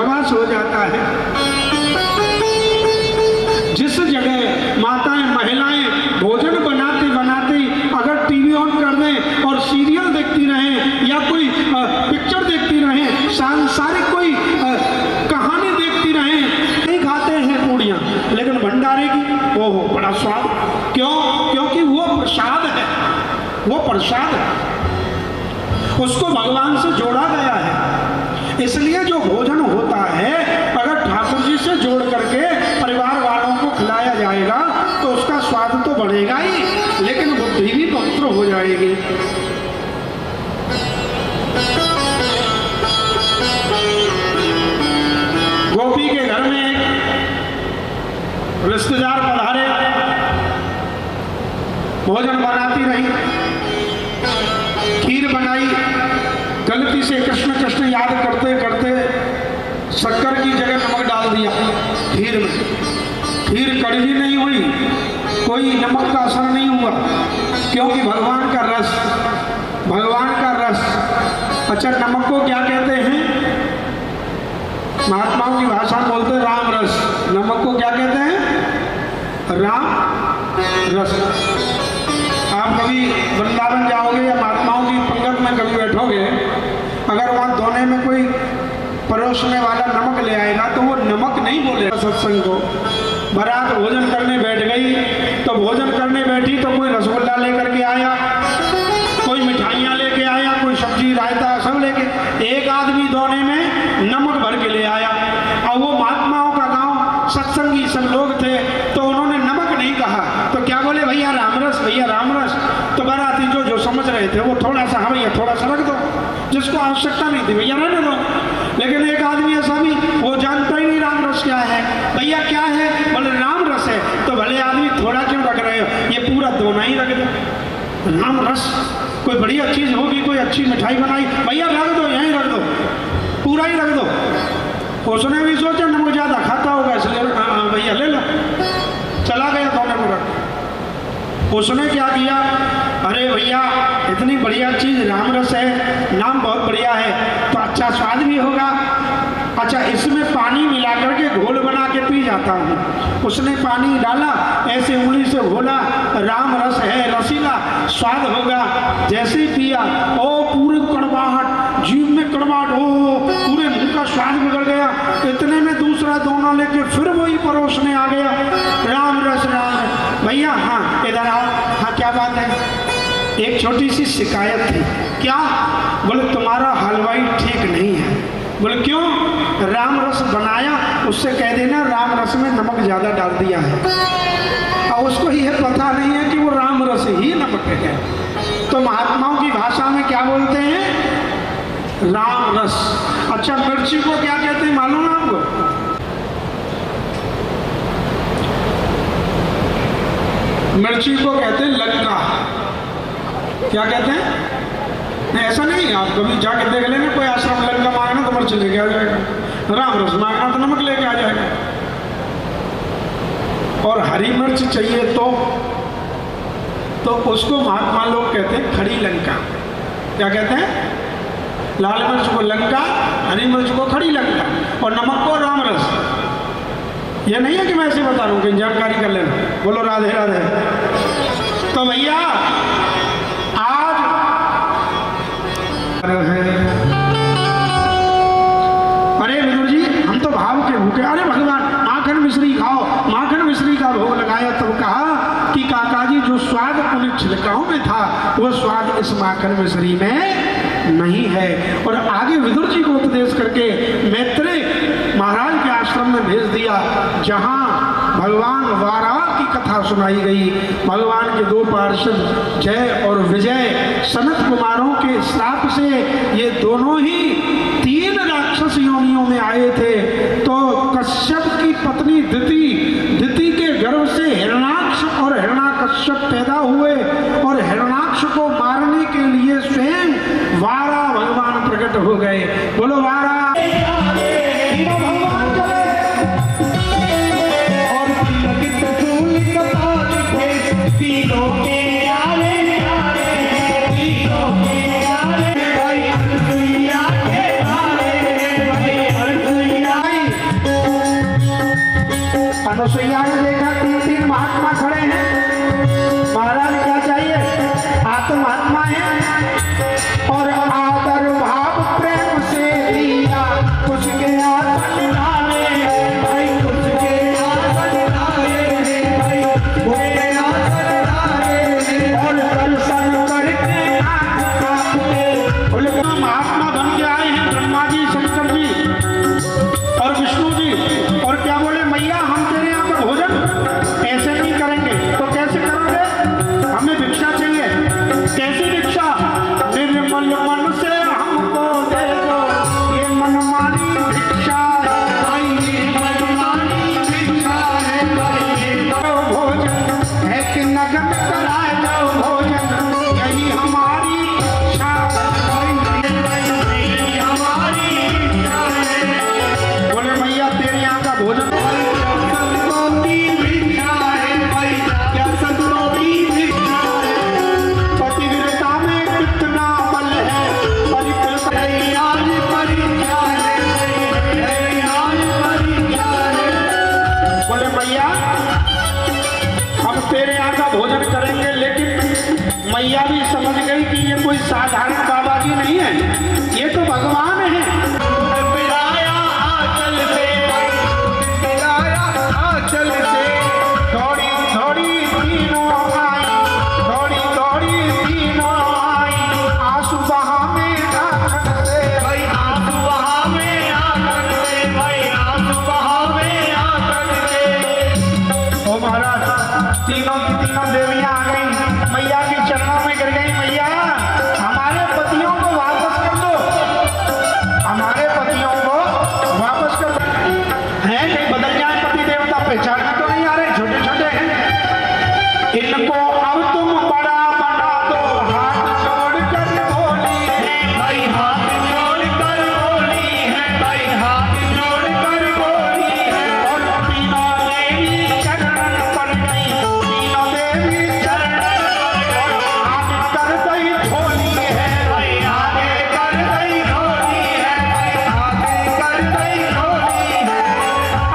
स्वर्गवास हो जाता है। जिस जगह माताएं महिलाएं भोजन बनाते बनाते अगर टीवी ऑन कर दें और सीरियल देखती रहें या कोई पिक्चर देखती रहें, सांसारिक कोई कहानी देखती रहें, नहीं खाते हैं पूड़ियाँ, लेकिन भंडारे की ओहो बड़ा स्वाद। क्यों? क्योंकि वो प्रसाद है, वो प्रसाद है, उसको भगवान से जोड़ा गया है। इसलिए जो भोजन होता है अगर ठाकुर जी से जोड़ करके परिवार वालों को खिलाया जाएगा तो उसका स्वाद तो बढ़ेगा ही, लेकिन बुद्धि भी पवित्र हो जाएगी। गोपी के घर में एक रिश्तेदार पधारे, भोजन बनाती रही, खीर बनाई, गलती से कृष्ण कृष्ण याद करते करते शक्कर की जगह नमक डाल दिया खीर में। खीर कड़वी नहीं हुई, कोई नमक का असर नहीं हुआ, क्योंकि भगवान का रस, भगवान का रस। अच्छा, नमक को क्या कहते हैं? महात्माओं की भाषा में बोलते हैं राम रस। नमक को क्या कहते हैं? राम रस। आप कभी वृंदावन जाओगे या महात्माओं की पंगत में कभी बैठोगे, अगर वहाँ धोने में कोई परोसने वाला नमक ले आएगा तो वो नमक नहीं बोलेगा सत्संग को। बारात भोजन करने बैठ गई तो भोजन करने बैठी तो कोई रसगुल्ला लेकर के आया, कोई मिठाइयाँ लेके आया, कोई सब्जी रायता सब लेके, एक आदमी धोने में नमक भर के ले आया। और वो महात्माओं का गांव सत्संगी सब लोग थे तो उन्होंने नमक नहीं कहा, तो क्या बोले? भैया रामरस, भैया रामरस। तो बाराती जो समझ रहे थे वो थोड़ा सा, हाँ भैया थोड़ा सा रख दो, जिसको आवश्यकता नहीं थी भैया रहने दो। लेकिन एक आदमी ऐसा भी, वो जानता ही नहीं राम रस क्या है। भैया क्या है? बोले राम रस है। तो भले आदमी थोड़ा क्यों रख रहे हो, ये पूरा दोना ही रख दो। राम रस कोई बढ़िया चीज होगी, कोई अच्छी मिठाई बनाई, भैया रख दो, यहीं रख दो, पूरा ही रख दो। उसने भी सोचा नमक ज्यादा खाता होगा इसलिए भैया ले लो, चला गया दोने को रख। उसने क्या किया? अरे भैया इतनी बढ़िया चीज राम रस है, नाम बहुत बढ़िया है, तो अच्छा स्वाद भी होगा। अच्छा, इसमें पानी मिला करके घोल बना के पी जाता हूँ। उसने पानी डाला, ऐसे उंगली से घोला, राम रस है, रसीला स्वाद होगा। जैसे ही पिया, ओ पूरे कड़वाहट, जीभ में कड़वाहट, ओ पूरे मुंह का स्वाद बिगड़ गया। इतने में दूसरा दोना लेके फिर वही परोसने आ गया, राम रस राम रस। भैया हाँ इधर आओ, हाँ क्या बात है? एक छोटी सी शिकायत थी। क्या? बोले तुम्हारा हलवाई ठीक नहीं है। बोले क्यों? राम रस बनाया, उससे कह देना राम रस में नमक ज्यादा डाल दिया है। और उसको यह पता नहीं है कि वो राम रस ही नमक है। तो महात्माओं की भाषा में क्या बोलते हैं? राम रस। अच्छा, मिर्ची को क्या कहते हैं मालूम है आपको? मिर्ची को कहते हैं लंका। क्या कहते हैं? नहीं ऐसा नहीं, आप कभी जाके देख लेना, कोई आश्रम लंका मांगना तो मिर्च लेके आ जाएगा, राम रस मांगना तो नमक लेके आ जाएगा। और हरी मिर्च चाहिए तो उसको महात्मा लोग कहते हैं खड़ी लंका। क्या कहते हैं? लाल मिर्च को लंका, हरी मिर्च को खड़ी लंका, और नमक को राम रस। ये नहीं है कि मैं ऐसे बता रहा हूँ कि जानकारी कर लेना। बोलो राधे राधे। तो भैया आज अरे विदुर जी हम तो भाव के भूखे, अरे भगवान माखन मिश्री खाओ। माखन मिश्री का भोग लगाया तो कहा कि काका जी जो स्वाद उन छिलकाओं में था वो स्वाद इस माखन मिश्री में नहीं है। और आगे विदुर जी को उपदेश करके मैत्रेय महाराज के आश्रम में भेज दिया, जहाँ भगवान वाराह की कथा सुनाई गई। भगवान के दो पार्षद जय और विजय सनत कुमारों के श्राप से ये दोनों ही 3 राक्षस योनियों में आए थे। तो कश्यप की पत्नी दिति के गर्भ से हिरणाक्ष और हिरणाकश्यप पैदा हुए, और हिरणाक्ष को मारने के लिए स्वयं वाराह भगवान प्रकट हो गए। बोलो वाराह। मैया भी समझ गई कि ये कोई साधारण बाबा जी नहीं है, ये तो भगवान है। पिलाया आंचल से, पिलाया आंचल से, दौड़ी दौड़ी तीनों आई, दौड़ी दौड़ी तीनों आई, आंसू बहावे आंखन से, भाई आंसू बहावे आंखन से, भाई आंसू बहावे आंखन से। ओ महाराज, तीनों की तीनों देवियां आ गई, मैया के चरणों में गिर गई। मैया, हमारे पतियों को वापस कर दो, हमारे पतियों को वापस कर दो। हैं कहीं बदल जाए पति देवता, पहचान में तो नहीं आ रहे, छोटे छोटे हैं। इनको अब तुम बड़ा बना दो, हाथ जोड़ कर बोली है, भाई हाथ जोड़ कर बोली है, भाई हाथ जोड़ कर बोली है। और तीनों देवी चरण पर गई, तीनों देवी चरण पर गई, आगे कर गई भोली है, भाई आगे कर गई होली है, भाई आगे कर गई होली है।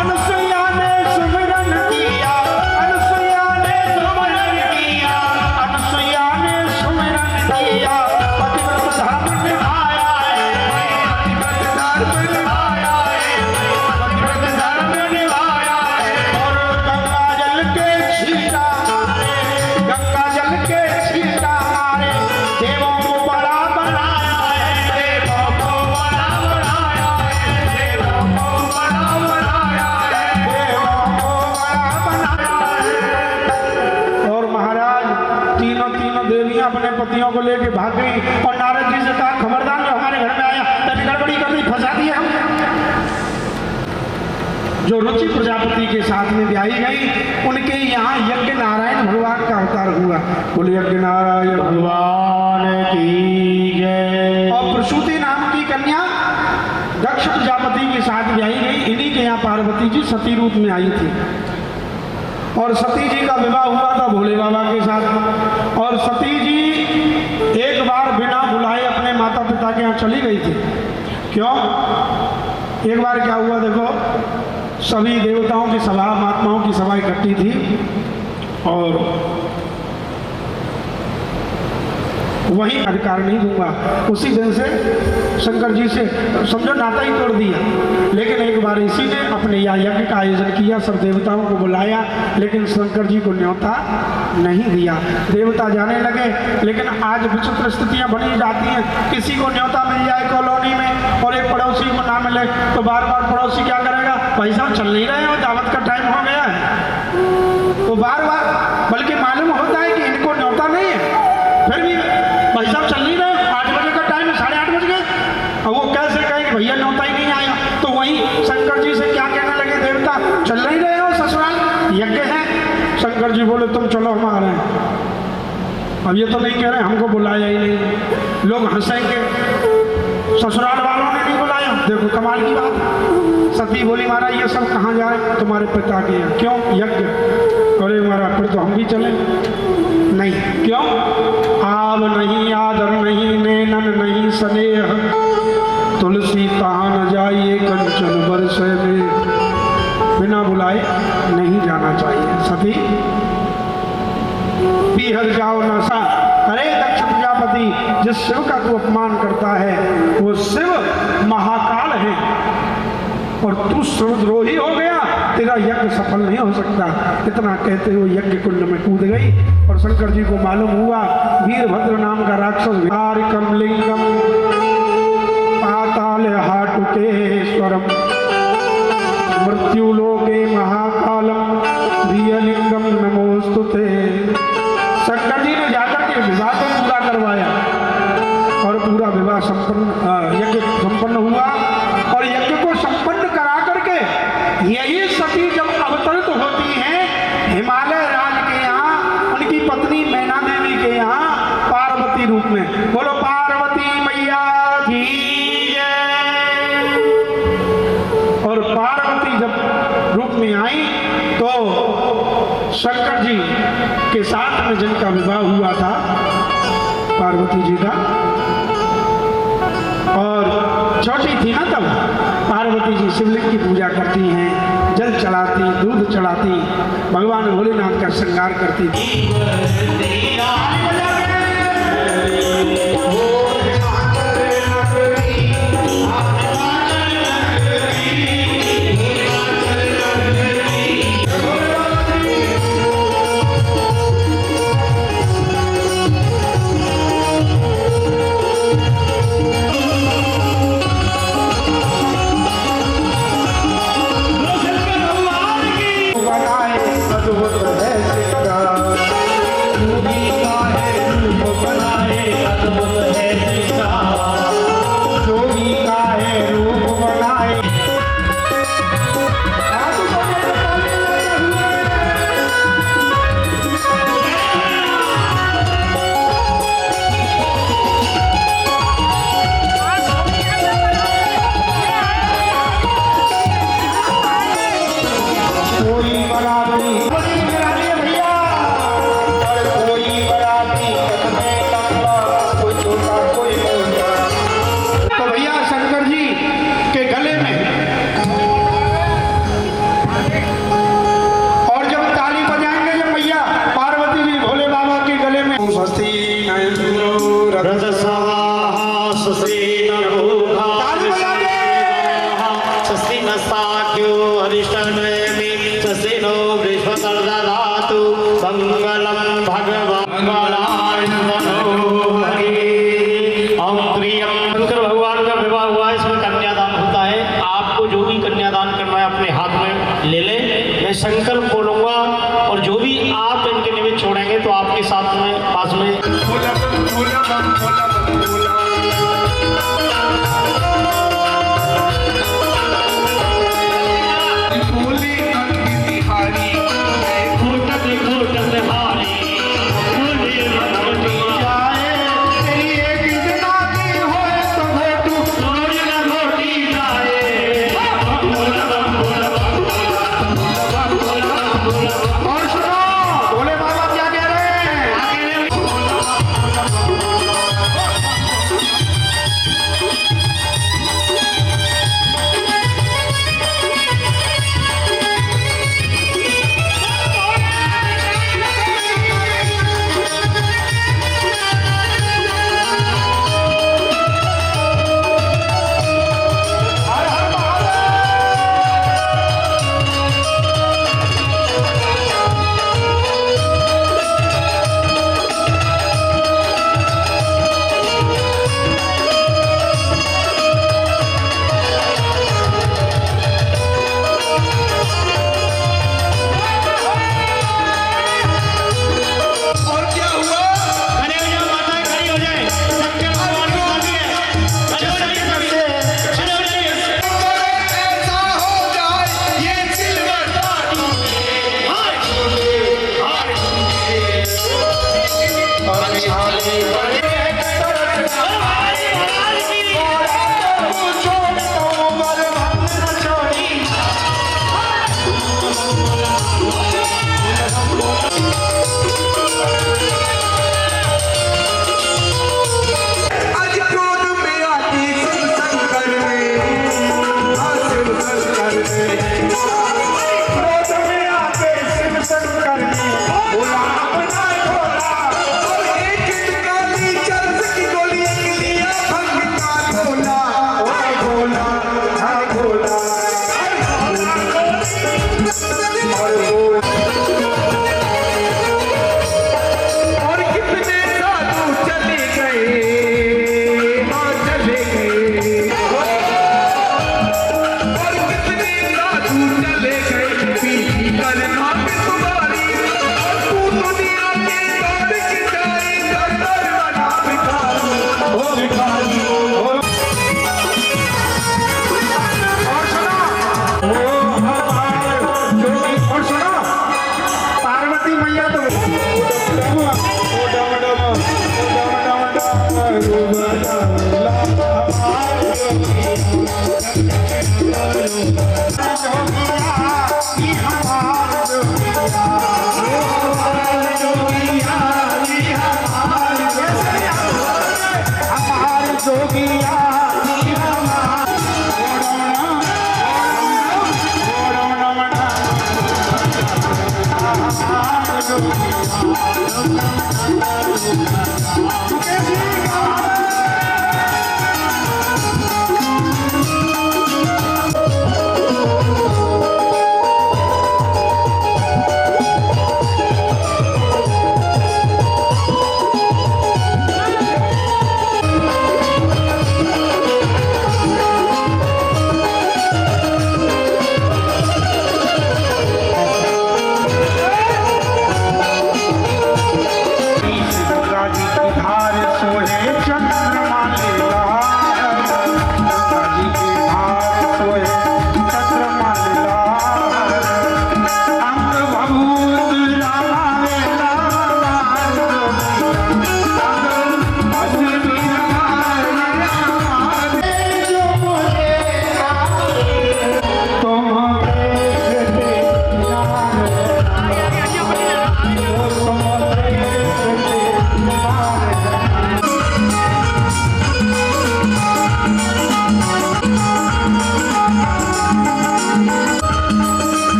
अनुसुईया ने सुमिरन किया, अनुसुईया ने सुमरन किया, अनुसुईया ने सुमिरन किया, पतिव्रत धर्म निभाया है, भाई पतिव्रत धर्म निभाया है, पतिव्रत धर्म निभाया है। और गंगा जल के छींटा मारे, गंगा जल के छींटा मारे, देवों को बड़ा बनाया है, देवों को बड़ा बनाया है, देवों को बड़ा बनाया है, देवों को बड़ा बनाया है। और महाराज, तीनों तीनों देवियां अपने पतियों को लेके भाग गई और नारद जी से कहा, खबरदार जो हमारे घर में आया तभी गड़बड़ी कर दी, फंसा दिया हम। जो रुचि प्रजापति के साथ में ब्याही गई, उनके यहाँ यज्ञ नारायण भगवान का अवतार हुआ। बोले यज्ञ नारायण भगवान की जय। और प्रसूति नाम की कन्या दक्ष प्रजापति के साथ ब्याही गई। इन्हीं के यहाँ पार्वती जी सती रूप में आई थी और सती जी का विवाह हुआ था भोले बाबा के साथ। और सती जी एक बार बिना बुलाए अपने माता पिता के यहाँ चली गई थी। क्यों? एक बार क्या हुआ देखो, सभी देवताओं की सभा, महात्माओं की सभा इकट्ठी थी और वही अधिकार नहीं दूंगा। उसी दिन से शंकर जी से समझो नाता ही तोड़ दिया। लेकिन एक बार इसी ने अपने यहाँ यज्ञ का आयोजन किया, सब देवताओं को बुलाया, लेकिन शंकर जी को न्योता नहीं दिया। देवता जाने लगे, लेकिन आज विचित्र स्थितियां बनी जाती हैं। किसी को न्योता मिल जाए कॉलोनी में और एक पड़ोसी को ना मिले तो बार बार पड़ोसी क्या करेगा, भाई साहब चल नहीं रहे हो, दावत का टाइम हो गया है, तो बार बार, बल्कि मालूम होता है कि इनको न्योता नहीं है, फिर भी भाई साहब चल नहीं रहे, 8 बजे का टाइम है, 8:30 बज गए, और वो कैसे कहे कि भैया न्योता ही नहीं आया। तो वही शंकर जी से क्या कहने लगे देवता, चल नहीं रहे हो ससुराल, यज्ञ है। शंकर जी बोले तुम चलो हम आ रहे हैं। अब ये तो नहीं कह रहे हमको बुलाया ही नहीं, लोग हंसेंगे, ससुराल वालों ने नहीं बुलाया। देखो कमाल की बात। सती बोली महाराज ये सब कहाँ जाए, तुम्हारे पिता के यहाँ। क्यों? यज्ञ। अरे महाराज फिर तो हम भी चले। नहीं। क्यों? आव नहीं, आदर नहीं, नैनन नहीं स्नेह, तुलसी कहाँ न जाइए कंचन बरसे में। बिना बुलाए नहीं जाना चाहिए। सती पीहर जाओ न सा। अरे दक्ष प्रजापति, जिस शिव का तू अपमान करता है वो शिव महाकाल है और तू शिवद्रोही हो गया, तेरा यज्ञ सफल नहीं हो सकता। इतना कहते हुए यज्ञ कुंड में कूद गई और शंकर जी को मालूम हुआ वीरभद्र नाम का राक्षस विहारिकम लिंगम पाताल हाटुकेश्वरम मृत्युलोके महाकालम वीयलिंगम नमोस्तुते। शंकर जी ने जाकर के विवाह को पूरा करवाया और पूरा विवाह संपन्न, यज्ञ संपन्न हुआ। और यज्ञ को संपन्न करा करके यही सती जब अवतरित होती हैं हिमालय राज के यहाँ, उनकी पत्नी मैना देवी के यहाँ पार्वती रूप में। बोलो पार्वती मैया की जय। और पार्वती जब रूप में आई तो शंकर जी के साथ में जिनका विवाह हुआ था पार्वती जी का, और छोटी थी ना तब, पार्वती जी शिवलिंग की पूजा करती हैं, जल चढ़ाती, दूध चढ़ाती, भगवान भोलेनाथ का श्रृंगार करती थी। स्वस्ति नस्ताख्यो हरिष्ठनयमि स्वस्ति नो बृहस्पतिर्दधातु मंगलम भगवान ओम प्रियम। शंकर भगवान का विवाह हुआ, इसमें कन्यादान होता है। आपको जो भी कन्यादान करना है अपने हाथ में ले ले, मैं संकल्प बोलूंगा और जो भी आप इनके निमित्त छोड़ेंगे तो आपके साथ में पास में संभव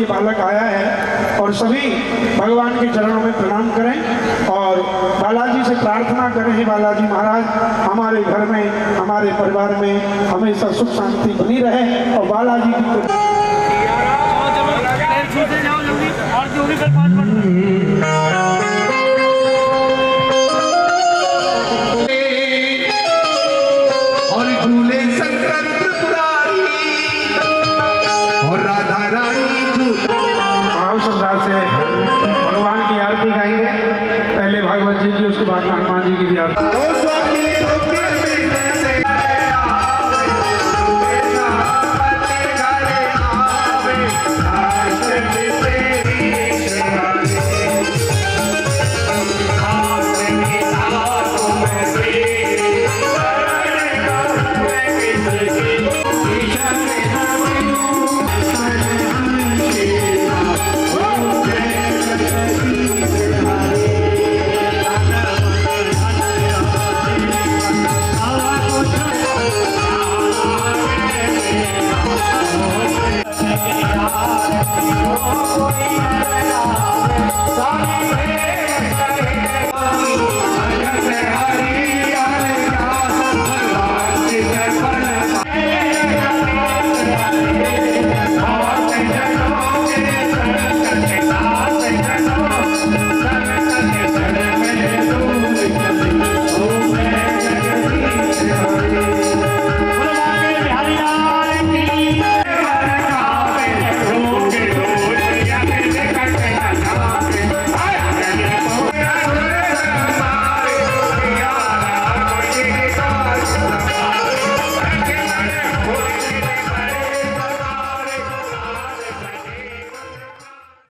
ये बालक आया है। और सभी भगवान के चरणों में प्रणाम करें और बालाजी से प्रार्थना करें, हे बालाजी महाराज हमारे घर में, हमारे परिवार में हमेशा सुख शांति बनी रहे और बालाजी की और जो भी कल 5 और झूले शंकर त्रिपुरारी और राधा रानी भाव श्रद्धा से भगवान की आरती गाएंगे। पहले भागवत जी की, उसके बाद हनुमान जी की भी आरती। ओ स्वामी